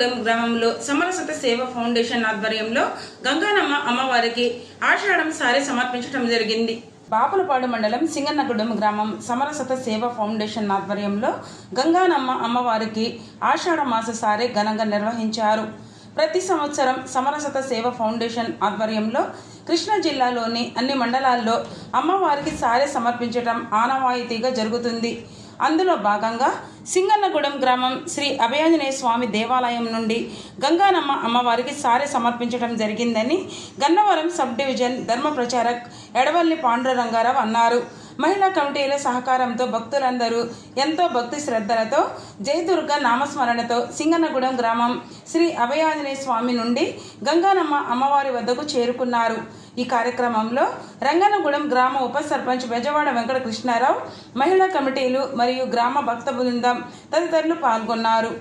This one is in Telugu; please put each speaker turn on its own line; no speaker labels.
సింగన్నగూడెం గ్రామంలో సమరసత సేవ ఫౌండేషన్ ఆధ్వర్యంలో గంగానమ్మ అమ్మవారికి ఆషాఢం సారీ సమర్పించడం జరిగింది. బాపులపాడు మండలం సింగన్నగూడెం గ్రామం సమరసత సేవ ఫౌండేషన్ ఆధ్వర్యంలో గంగానమ్మ అమ్మవారికి ఆషాఢ మాస సారీ ఘనంగా నిర్వహించారు. ప్రతి సంవత్సరం సమరసత సేవ ఫౌండేషన్ ఆధ్వర్యంలో కృష్ణా జిల్లాలోని అన్ని మండలాల్లో అమ్మవారికి సారీ సమర్పించడం ఆనవాయితీగా జరుగుతుంది. అందులో భాగంగా సింగన్నగూడెం గ్రామం శ్రీ అభయాంజనేయ స్వామి దేవాలయం నుండి గంగానమ్మ అమ్మవారికి సారీ సమర్పించడం జరిగిందని గన్నవరం సబ్ డివిజన్ ధర్మ ప్రచారక్ ఎడవల్లి పాండురంగారావు అన్నారు. మహిళా కమిటీల సహకారంతో భక్తులందరూ ఎంతో భక్తి శ్రద్ధలతో జయదుర్గ నామస్మరణతో సింగన్నగూడెం గ్రామం శ్రీ అభయాంజనేయ స్వామి నుండి గంగానమ్మ అమ్మవారి వద్దకు చేరుకున్నారు. ఈ కార్యక్రమంలో రంగన్నగూడెం గ్రామ ఉప సర్పంచ్ బెజవాడ వెంకట కృష్ణారావు, మహిళా కమిటీలు మరియు గ్రామ భక్త బృందం తదితరులు పాల్గొన్నారు.